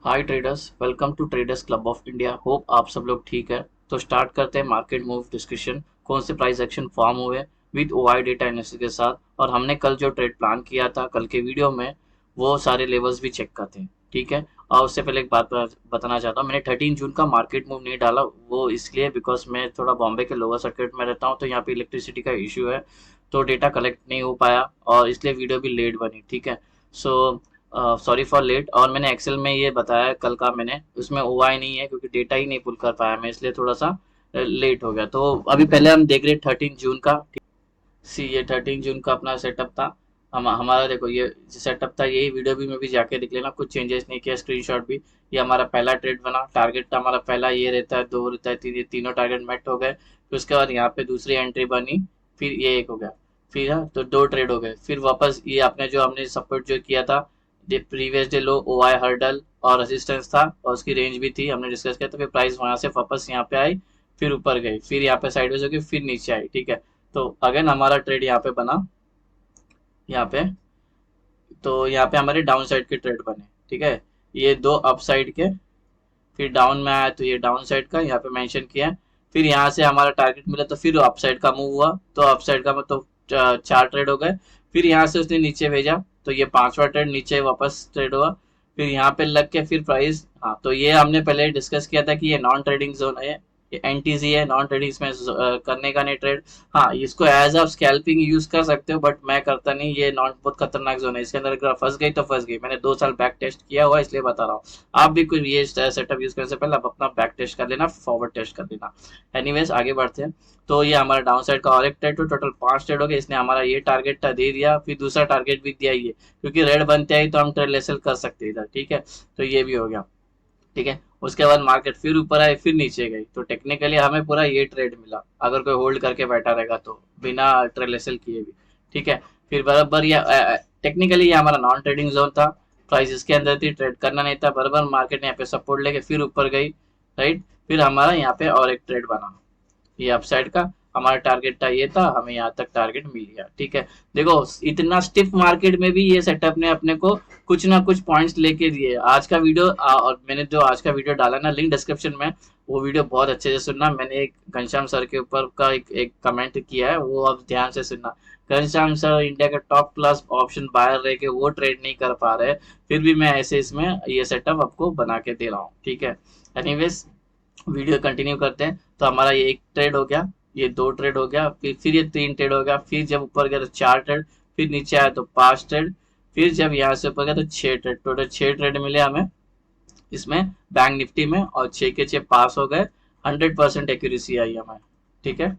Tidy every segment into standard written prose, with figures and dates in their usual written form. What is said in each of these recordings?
Hi traders, welcome to traders club of India. Hope आप सब लोग ठीक है। तो स्टार्ट करते हैं मार्केट मूव डिस्कशन। कौन से प्राइस एक्शन फॉर्म हुए विद ओआई डेटा एनालिसिस के साथ, और हमने कल जो ट्रेड प्लान किया था कल के वीडियो में, वो सारे लेवल्स भी चेक करते हैं। ठीक है। और उससे पहले एक बात बताना चाहता हूँ, मैंने 13 जून का मार्केट मूव नहीं डाला, वो इसलिए बिकॉज मैं थोड़ा बॉम्बे के लोअर सर्किट में रहता हूँ, तो यहाँ पे इलेक्ट्रिसिटी का इशू है, तो डेटा कलेक्ट नहीं हो पाया और इसलिए वीडियो भी लेट बनी। ठीक है। So sorry for late. और मैंने एक्सेल में ये बताया कल का, मैंने उसमें ओआई नहीं है क्योंकि डेटा ही नहीं पुल कर पाया मैं, इसलिए थोड़ा सा लेट हो गया। तो अभी पहले हम देख रहे 13 जून का। सी ये 13 जून का अपना सेटअप था। हमारा देखो ये सेटअप था, यही वीडियो भी में भी जाके देख लेना, कुछ चेंजेस नहीं किया, स्क्रीनशॉट भी। ये हमारा पहला ट्रेड बना, टारगेट था हमारा पहला ये रहता है, दो रहता है, तीन, ये तीनों टारगेट मेट हो गए। फिर उसके बाद यहाँ पे दूसरी एंट्री बनी, फिर ये एक हो गया, फिर हाँ तो दो ट्रेड हो गए। फिर वापस ये आपने जो हमने सपोर्ट जो किया था, ये प्रीवियस डे लो ओआई हर्डल और रेजिस्टेंस था, और उसकी रेंज भी थी, हमने डिस्कस किया था। फिर प्राइस वहां से वापस यहाँ पे आई, फिर ऊपर गई, फिर यहाँ पे साइडवेज होगी, फिर नीचे आई। ठीक है। तो अगेन हमारा ट्रेड यहाँ पे बना, यहाँ पे। तो यहाँ पे हमारे डाउन साइड के ट्रेड बने। ठीक है। ये दो अप साइड के, फिर डाउन में आया तो ये डाउन साइड का यहाँ पे मेंशन किया है। फिर यहाँ से हमारा टारगेट मिला तो फिर अप साइड का मूव हुआ, तो अप साइड का मतलब चार ट्रेड हो गए। फिर यहाँ से उसने नीचे भेजा, तो ये पांचवा ट्रेड नीचे वापस ट्रेड हुआ। फिर यहाँ पे लग के फिर प्राइस, हाँ तो ये हमने पहले डिस्कस किया था कि ये नॉन ट्रेडिंग जोन है, ये एनटीसी है, नॉन ट्रेडिंग, इसमें करने का नहीं ट्रेड। हाँ इसको एज आप स्कैल्पिंग यूज कर सकते हो, बट मैं करता नहीं, ये नॉन बहुत खतरनाक जोन है, इसके अंदर अगर फंस गई तो फंस गई। मैंने 2 साल बैक टेस्ट किया हुआ, इसलिए बता रहा हूँ। आप भी कुछ ये सेटअप यूज करने से पहले आप अपना बैक टेस्ट कर लेना, फॉरवर्ड टेस्ट कर लेना। एनीवेज आगे बढ़ते हैं। तो ये हमारा डाउन साइड का और एक ट्रेड, तो टोटल 5 ट्रेड हो गए। इसने हमारा ये टारगेट दे दिया, फिर दूसरा टारगेट भी दिया ये, क्योंकि रेड बनते आई तो हम ट्रेड लेसल कर सकते हैं इधर। ठीक है। तो ये भी हो गया। ठीक है। उसके बाद मार्केट फिर ऊपर आई, फिर नीचे गई, तो टेक्निकली हमें पूरा ये ट्रेड मिला, अगर कोई होल्ड करके बैठा रहेगा तो, बिना ट्रेड लेसल किए भी। ठीक है। फिर बराबर ये टेक्निकली ये हमारा नॉन ट्रेडिंग जोन था, प्राइस इसके अंदर थी, ट्रेड करना नहीं था। बराबर मार्केट ने यहाँ पे सपोर्ट लेके फिर ऊपर गई, राइट। फिर हमारा यहाँ पे और एक ट्रेड बना, ये अपसाइड का। हमारा टारगेट था ये था, हमें यहाँ तक टारगेट मिल गया। ठीक है। देखो इतना स्टिफ मार्केट में भी ये सेटअप ने अपने को कुछ ना कुछ पॉइंट्स लेके दिए। आज का वीडियो और मैंने जो आज का वीडियो डाला ना लिंक डिस्क्रिप्शन में, वो वीडियो बहुत अच्छे से सुनना। मैंने एक घनश्याम सर के ऊपर का एक कमेंट किया है, वो अब ध्यान से सुनना। घनश्याम सर इंडिया के टॉप क्लास ऑप्शन बायर रह के वो ट्रेड नहीं कर पा रहे, फिर भी मैं ऐसे इसमें ये सेटअप आपको बना के दे रहा हूँ। ठीक है। एनीवेज वीडियो कंटिन्यू करते हैं। तो हमारा ये एक ट्रेड हो गया, ये दो ट्रेड हो गया, फिर ये तीन ट्रेड हो गया, फिर जब ऊपर गया तो चार ट्रेड, फिर नीचे आया तो पांच ट्रेड, फिर जब यहाँ से ऊपर गया तो छह ट्रेड, टोटल छह ट्रेड मिले हमें इसमें बैंक निफ्टी में, और छह के छह पास हो गए। 100% एक्यूरेसी आई हमें। ठीक है।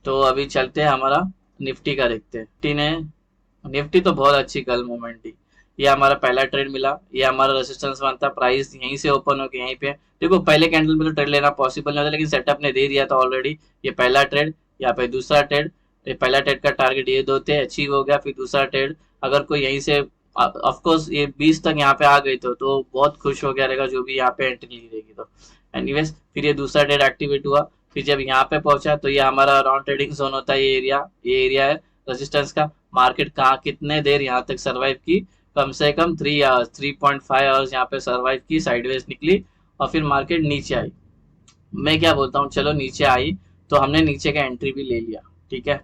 तो अभी चलते हैं हमारा निफ्टी का देखते हैं। निफ्टी तो बहुत अच्छी कल मूवमेंट थी। ये हमारा पहला ट्रेड मिला, ये हमारा रेजिस्टेंस वन था, प्राइस यहीं से ओपन हो गया यहीं पे। देखो पहले कैंडल में तो ट्रेड लेना पॉसिबल नहीं होता, लेकिन सेटअप ने दे दिया था ऑलरेडी। ये पहला ट्रेड, यहाँ पे दूसरा ट्रेड। ये पहला ट्रेड का टारगेट ये दो थे, अचीव हो गया। फिर दूसरा ट्रेड, अगर कोई यहीं से ऑफ कोर्स ये 20 तक यहाँ पे आ गई तो बहुत खुश हो गया रहेगा जो भी यहाँ पे एंट्री ली रहेगी तो। एनीवेज फिर ये दूसरा ट्रेड एक्टिवेट हुआ। फिर जब यहाँ पे पहुंचा तो ये हमारा राउंड ट्रेडिंग जोन होता है, ये एरिया है रेजिस्टेंस का। मार्केट कहाँ कितने देर यहाँ तक सरवाइव की, कम से कम 3 आवर्स, 3.5 आवर्स यहाँ पे सरवाइव की, साइडवेज निकली, और फिर मार्केट नीचे आई। मैं क्या बोलता हूँ, चलो नीचे आई तो हमने नीचे का एंट्री भी ले लिया। ठीक है।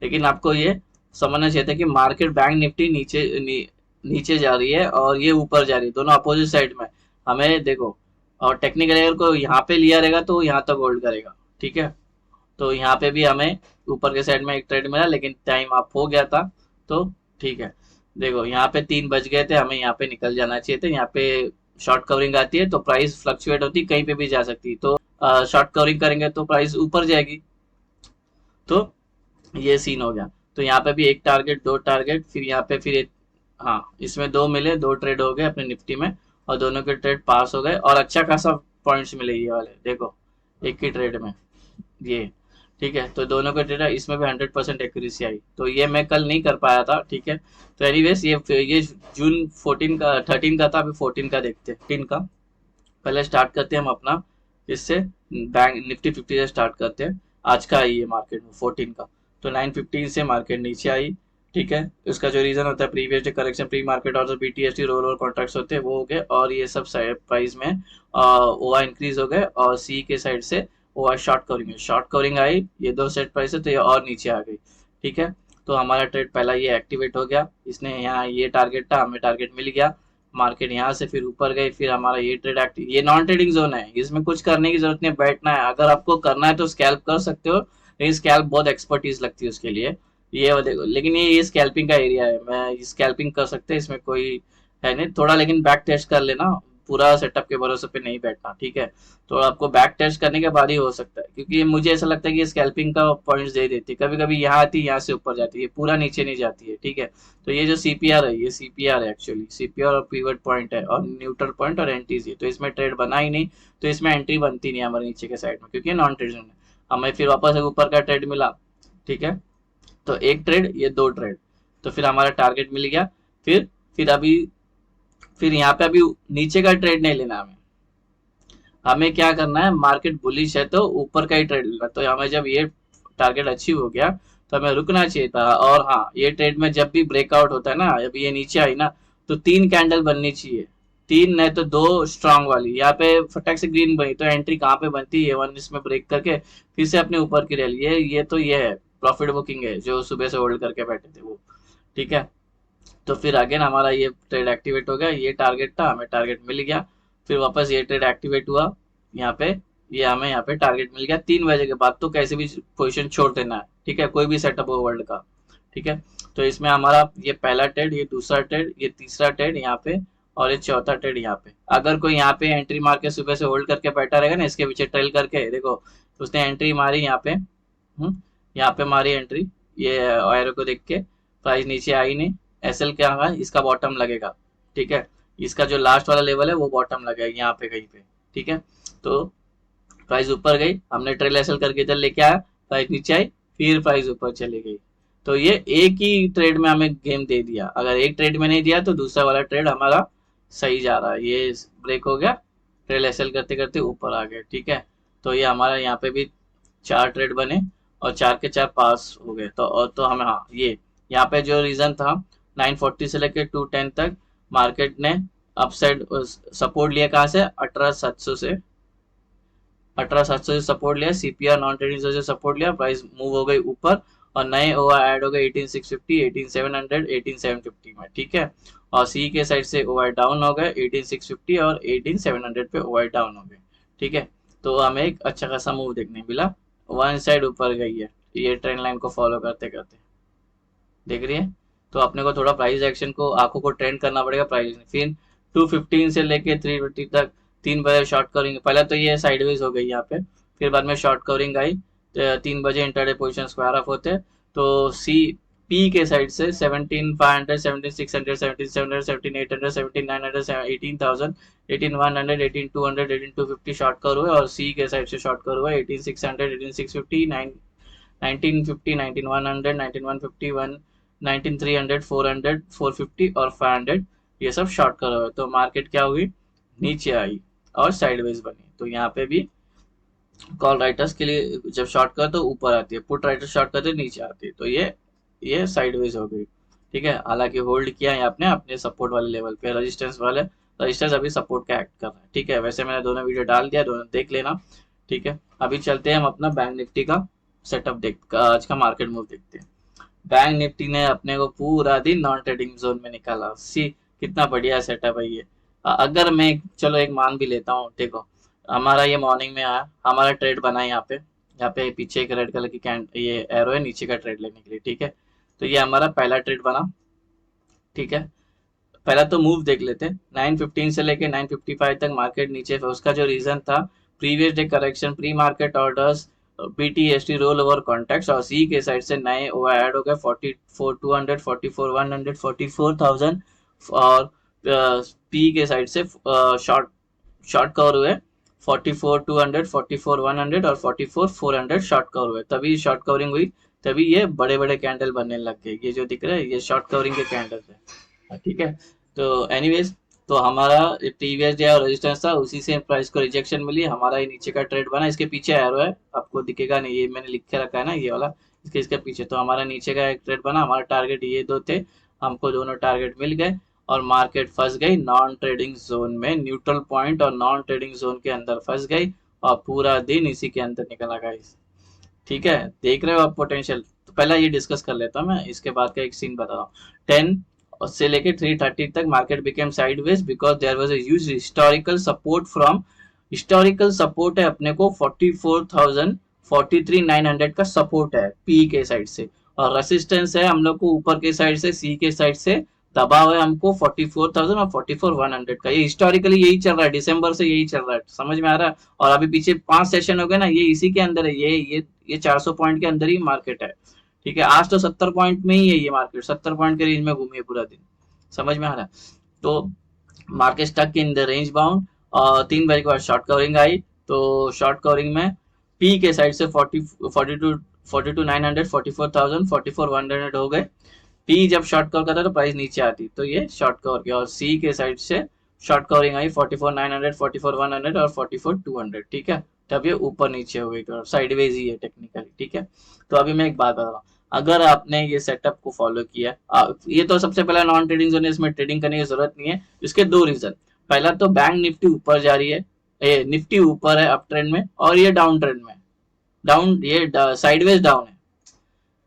लेकिन आपको ये समझना चाहिए था कि मार्केट बैंक निफ्टी नीचे जा रही है और ये ऊपर जा रही है, दोनों अपोजिट साइड में। हमें देखो, और टेक्निकल अगर को यहाँ पे लिया रहेगा तो यहाँ तक होल्ड करेगा। ठीक है। तो यहाँ पे भी हमें ऊपर के साइड में एक ट्रेड मिला, लेकिन टाइम अप हो गया था, तो ठीक है। देखो यहाँ पे 3 बज गए थे, हमें यहाँ पे निकल जाना चाहिए था। यहाँ पे शॉर्ट कवरिंग आती है तो प्राइस फ्लक्चुएट होती है, कहीं पे भी जा सकती है, तो शॉर्ट कवरिंग करेंगे तो प्राइस ऊपर जाएगी। तो ये सीन हो गया। तो यहाँ पे भी एक टारगेट, दो टारगेट, फिर यहाँ पे फिर एक, हाँ इसमें दो मिले, दो ट्रेड हो गए अपने निफ्टी में, और दोनों के ट्रेड पास हो गए, और अच्छा खासा पॉइंट्स मिले ये वाले, देखो एक ही ट्रेड में ये। ठीक है। तो दोनों के ट्रेड इसमें भी 100% एक्यूरेसी आई, तो ये मैं कल नहीं कर पाया था। ठीक है। तो एनीवेज ये जून 14 का 13 का था, अभी 14 का देखते हैं, 15 का। पहले स्टार्ट करते हैं हम अपना इससे, बैंक निफ्टी 50 से स्टार्ट करते हैं। आज का आई है मार्केट में 14 का, तो 9:15 से मार्केट नीचे आई। ठीक है। उसका जो रीजन होता है previous day correction, pre market order, BTST roll over contracts होते हैं वो हो गए, और ये सब प्राइस में ओआ इंक्रीज हो गए, और सी के साइड से ओआ शॉर्ट कवरिंग है, शॉर्ट कवरिंग आई, ये दो सेट प्राइस है तो ये और नीचे आ गई। ठीक है। तो हमारा ट्रेड पहला ये एक्टिवेट हो गया, इसने यहाँ ये टारगेट था, हमें टारगेट मिल गया, मार्केट यहाँ से फिर ऊपर गई, फिर हमारा ये ट्रेड एक्टिव, ये नॉन ट्रेडिंग जोन है, इसमें कुछ करने की जरूरत नहीं, बैठना है। अगर आपको करना है तो स्कैल्प कर सकते हो, लेकिन स्कैल्प बहुत एक्सपर्टीज लगती है उसके लिए। ये देखो, लेकिन ये स्कैल्पिंग का एरिया है, मैं स्कैल्पिंग कर सकते हैं, इसमें कोई है नहीं थोड़ा, लेकिन बैक टेस्ट कर लेना, पूरा सेटअप के भरोसे पे नहीं बैठना। ठीक है। तो आपको बैक टेस्ट करने के बाद ही हो सकता है, क्योंकि मुझे ऐसा लगता है कि स्कैल्पिंग का पॉइंट्स दे देती है, कभी कभी यहाँ आती है, यहाँ से ऊपर जाती है, पूरा नीचे नहीं जाती है। ठीक है। तो ये जो सीपीआर है, ये सीपीआर है एक्चुअली, सीपीआर और पीवट पॉइंट है, और न्यूट्रल पॉइंट और एंट्रीज है, तो इसमें ट्रेड बना ही नहीं, तो इसमें एंट्री बनती नहीं हमारे नीचे के साइड में, क्योंकि नॉन ट्रेडिंग है। हमें फिर वापस ऊपर का ट्रेड मिला। ठीक है। तो एक ट्रेड, ये दो ट्रेड, तो फिर हमारा टारगेट मिल गया। फिर अभी, फिर यहाँ पे अभी नीचे का ट्रेड नहीं लेना हमें, हमें क्या करना है, मार्केट बुलिश है तो ऊपर का ही ट्रेड लेना। तो हमें जब ये टारगेट अचीव हो गया तो हमें रुकना चाहिए था। और हाँ, ये ट्रेड में जब भी ब्रेकआउट होता है ना, जब ये नीचे आई ना, तो तीन कैंडल बननी चाहिए, तीन नहीं तो दो स्ट्रांग वाली। यहाँ पे फटक से ग्रीन बनी तो एंट्री कहाँ पे बनती है, वन इसमें ब्रेक करके फिर से अपने ऊपर की रैली, ये तो ये है प्रॉफिट बुकिंग है, जो सुबह से होल्ड करके बैठे थे वो। ठीक है। तो फिर अगेन हमारा ये ट्रेड एक्टिवेट हो गया, ये टारगेट था, हमें टारगेट मिल गया। फिर वापस ये ट्रेड एक्टिवेट हुआ यहाँ पे, ये हमें यहाँ पे टारगेट मिल गया। 3 बजे के बाद तो कैसे भी पोजीशन छोड़ देना है। ठीक है। कोई भी सेटअप हो वर्ल्ड का। ठीक है। तो इसमें हमारा ये पहला ट्रेड, ये दूसरा ट्रेड, ये तीसरा ट्रेड यहाँ पे, और ये चौथा ट्रेड यहाँ पे। अगर कोई यहाँ पे एंट्री मार के सुबह से होल्ड करके बैठा रहेगा ना, इसके पीछे ट्रेल करके देखो, उसने एंट्री मारी यहाँ पे, यहाँ पे मारी एंट्री, ये एरो को देख के, प्राइस नीचे आई नहीं, एसएल क्या होगा, इसका बॉटम लगेगा। ठीक है। इसका जो लास्ट वाला लेवल है वो बॉटम लगेगा यहाँ पे कहीं पे। ठीक है। तो प्राइस ऊपर गई, हमने ट्रेल एसएल करके इधर लेके आया, प्राइस नीचे आई, फिर प्राइस ऊपर चली गई। तो ये एक ही ट्रेड में हमें गेम दे दिया, अगर एक ट्रेड में नहीं दिया तो दूसरा वाला ट्रेड हमारा सही जा रहा है, ये ब्रेक हो गया, ट्रेल एसएल करते करते ऊपर आ गए। ठीक है। तो ये हमारा यहाँ पे भी 4 ट्रेड बने, और 4 के 4 पास हो गए। तो और तो हमें, हाँ, ये यहाँ पे जो रीजन था, 940 से लेके 210 तक मार्केट ने अपसाइड सपोर्ट लिया, कहाँ से, 18,700 से, 18,700 से सपोर्ट लिया, सीपीआर नॉन ट्रेडिंग से सपोर्ट लिया, प्राइस मूव हो गई ऊपर, और नए ओआ ऐड हो गए 18,650, 18,700, 18,750 में। ठीक है। और सी के साइड से ओआई डाउन हो गए 18,650 और 18,700 पे ओआई डाउन हो गए। ठीक है। तो हमें एक अच्छा खासा मूव देखने मिला, वन साइड ऊपर गई है, ये ट्रेंड लाइन को फॉलो करते करते, देख रही है। तो अपने को थोड़ा प्राइस एक्शन को, आंखों को ट्रेंड करना पड़ेगा प्राइस में। फिर 215 से लेके 320 तक 3 बजे शॉर्ट कवरिंग, पहले तो ये साइडवेज हो गई यहाँ पे, फिर बाद में शॉर्ट कवरिंग आई, 3 बजे इंटरडे पोजिशन स्क्वायर ऑफ होते, तो सी पी के साइड से 17,500, 17,600, 17,700, 17,800, 17,900, 18,000, 18,100, 18,200, 18,250 शॉर्ट कवर हुए, और सी के साइड से शॉर्ट कवर हुआ 18,600, 18,650, 1950, 19,100, 19,150, 19,300, 400, 450 और 500, ये सब शॉर्ट कवर हुए। तो मार्केट क्या हुई, नीचे आई और साइडवेज बनी। तो यहाँ पे भी कॉल राइटर्स के लिए जब शॉर्ट कर तो ऊपर आती है, पुट राइटर शॉर्ट करते नीचे आती है, तो ये साइडवेज हो गई। ठीक है। हालांकि होल्ड किया है आपने अपने सपोर्ट वाले लेवल पे, रेजिस्टेंस वाले, रेजिस्टेंस अभी सपोर्ट का एक्ट कर रहा है। ठीक है। वैसे मैंने दोनों वीडियो डाल दिया, दोनों देख लेना। ठीक है। अभी चलते हैं हम अपना बैंक निफ्टी का सेटअप देख, आज का मार्केट मूव देखते हैं। बैंक निफ्टी ने अपने को पूरा दिन नॉन ट्रेडिंग जोन में निकाला, सी कितना बढ़िया सेटअप है ये। अगर मैं, चलो एक मान भी लेता हूँ, देखो हमारा ये मॉर्निंग में आया, हमारा ट्रेड बना है यहाँ पे, पीछे एक रेड कलर की कैंड, ये एरो है नीचे का ट्रेड लेने के लिए। ठीक है। तो ये हमारा पहला ट्रेड बना। ठीक है। पहला तो मूव देख लेते हैं, 915 से लेके 955 तक मार्केट नीचे, उसका जो रीजन था, previous day correction, pre market orders, BTST roll over contracts, और सी के साइड से नए ओवर ऐड हो गए 44,200, 44,100, 44,000, और पी के साइड से शॉर्ट शॉर्ट कवर हुए 44,200, 44,100 और 44,400 शॉर्ट कवर हुए, तभी शॉर्ट कवरिंग हुई, तभी ये बड़े बड़े कैंडल बनने लग गए। ये जो दिख रहे हैं ये शॉर्ट कवरिंग के कैंडल है। ठीक है। तो एनीवेज, तो हमारा प्रीवियस डे और रेजिस्टेंस था, उसी से प्राइस को रिजेक्शन मिली, हमारा ये नीचे का ट्रेड बना, इसके पीछे एरो है, आपको दिखेगा नहीं, ये मैंने लिख के रखा है ना, ये वाला, इसके पीछे। तो हमारा नीचे का एक ट्रेड बना, हमारा टारगेट ये दो थे, हमको दोनों टारगेट मिल गए और मार्केट फंस गई नॉन ट्रेडिंग जोन में, न्यूट्रल पॉइंट और नॉन ट्रेडिंग जोन के अंदर फंस गई और पूरा दिन इसी के अंदर निकला गाइस। ठीक है, देख रहे हो आप पोटेंशियल। तो पहला ये डिस्कस कर लेता हूँ मैं, इसके बाद का एक सीन बता रहा हूँ। 10 से लेके 3:30 तक market became sideways because there was a huge historical support from, historical support है अपने को 44,000 43,900 का सपोर्ट है पी के साइड से, और रेसिस्टेंस है हम लोग को ऊपर के साइड से, सी के साइड से दबा हुआ है हमको 44,000 और 44,100 का। ये हिस्टोरिकली यही चल रहा है, दिसंबर से यही चल रहा है, समझ में आ रहा है। और अभी पीछे 5 सेशन हो गए ना, ये इसी के अंदर है, ये 400 पॉइंट के अंदर ही मार्केट है। ठीक है, आज तो 70 पॉइंट में ही है ये मार्केट, 70 पॉइंट के रेंज में घूमी है पूरा दिन, समझ में आ रहा है। तो market stuck in the range bound, और 3 बजे के बाद शॉर्ट कवरिंग आई। तो शॉर्ट कवरिंग में पी के साइड से 42,900 44,000 44,100 हो गए। पी जब शॉर्ट कवर करता है तो प्राइस नीचे आती, तो ये शॉर्ट कवर किया। और सी के साइड से शॉर्ट कवरिंग आई 44,900 44,100 और 44,200। ठीक है, तब ये ऊपर नीचे हो गई, साइडवेज ही है टेक्निकली। ठीक है, तो अभी मैं एक बात बता रहा हूँ, अगर आपने ये सेटअप को फॉलो किया, ये तो सबसे पहला नॉन ट्रेडिंग जोन है, इसमें ट्रेडिंग करने की जरूरत नहीं है। इसके दो रीजन, पहला तो बैंक निफ्टी ऊपर जा रही है, निफ्टी ऊपर है अप ट्रेंड में, और ये डाउन ट्रेंड में, डाउन, ये साइडवेज डाउन है।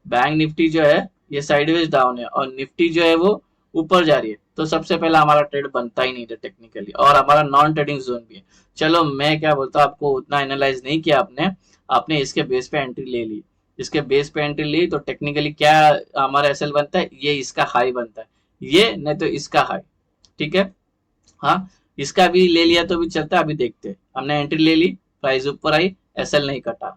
बैंक निफ्टी जो है ये साइडवेज डाउन है और निफ्टी जो है वो ऊपर जा रही है। तो सबसे पहला हमारा ट्रेड बनता ही नहीं था टेक्निकली, और हमारा नॉन ट्रेडिंग जोन भी है। चलो मैं क्या बोलता हूँ, आपको उतना एनालाइज नहीं किया आपने, आपने इसके बेस पे एंट्री ले ली, इसके बेस पे एंट्री ली, तो टेक्निकली क्या हमारा एसएल बनता है, ये इसका हाई बनता है, ये नहीं तो इसका हाई। ठीक है, हाँ, इसका भी ले लिया तो भी चलता है। अभी देखते हैं, हमने एंट्री ले ली, प्राइस ऊपर आई, एसएल नहीं कटा,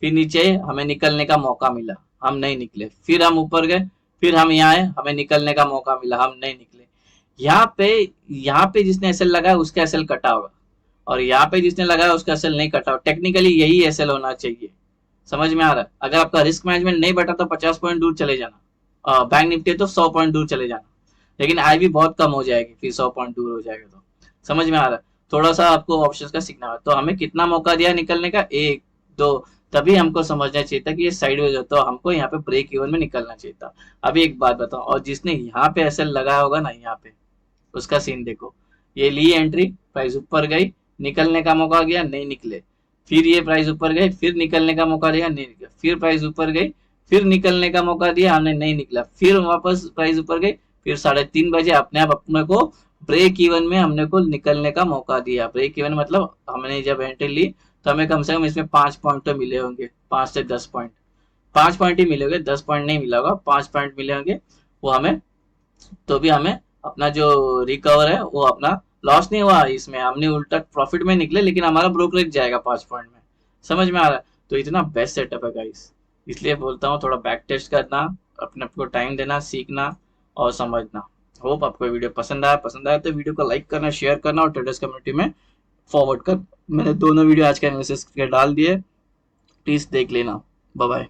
फिर नीचे हमें निकलने का मौका मिला, हम नहीं निकले, फिर हम ऊपर गए, फिर हम यहाँ आए, हमें निकलने का मौका मिला, हम नहीं निकले। यहाँ पे जिसने एसएल लगाया उसका एसएल कटा होगा, और यहाँ पे जिसने लगाया उसका एसएल नहीं कटा होगा। टेक्निकली यही एसएल होना चाहिए, समझ में आ रहा है। अगर आपका रिस्क मैनेजमेंट नहीं बैठा तो 50 पॉइंट दूर चले जाना, बैंक निफ्टी तो 100 पॉइंट दूर चले जाना, लेकिन आई भी बहुत कम हो जाएगी, फिर 100 पॉइंट दूर हो जाएगा। तो समझ में आ रहा है, थोड़ा सा आपको ऑप्शंस का सीखना है। तो हमें कितना मौका दिया निकलने का, 1 2, तभी हमको समझना चाहिए था कि ये साइडवेज हो, तो हमको यहाँ पे ब्रेक इवन में निकलना चाहिए था। अभी एक बात बताओ, और जिसने यहाँ पे एसएल लगाया होगा ना, यहाँ पे उसका सीन देखो, ये ली एंट्री, प्राइस ऊपर गई, निकलने का मौका गया, नहीं निकले, फिर ये प्राइस ऊपर गई, फिर निकलने का मौका दिया, नहीं निकला, फिर प्राइस ऊपर गई, फिर निकलने का मौका दिया, हमने नहीं निकला, फिर वापस प्राइस ऊपर गई, फिर 3:30 बजे अपने आप अपने को ब्रेक इवन में हमने को निकलने का मौका दिया। ब्रेक इवन मतलब हमने जब एंट्री ली तो हमें कम से कम इसमें 5 पॉइंट तो मिले होंगे, 5 से 10 पॉइंट, 5 पॉइंट ही मिले होंगे, 10 पॉइंट नहीं मिला होगा, 5 पॉइंट मिले होंगे वो हमें। तो भी हमें अपना जो रिकवर है वो अपना लॉस नहीं हुआ, इसमें हमने उल्टा प्रॉफिट में निकले, लेकिन हमारा ब्रोकरेज जाएगा 5 पॉइंट में, समझ में आ रहा है। तो इतना बेस्ट सेटअप है गाइस, इसलिए बोलता हूँ थोड़ा बैक टेस्ट करना, अपने आपको टाइम देना, सीखना और समझना। होप आपको वीडियो पसंद आया तो वीडियो को लाइक करना, शेयर करना और ट्रेडर्स कम्युनिटी में फॉरवर्ड कर। मैंने दोनों वीडियो आज का एनालिसिस करके डाल दिए, प्लीज देख लेना। Bye bye.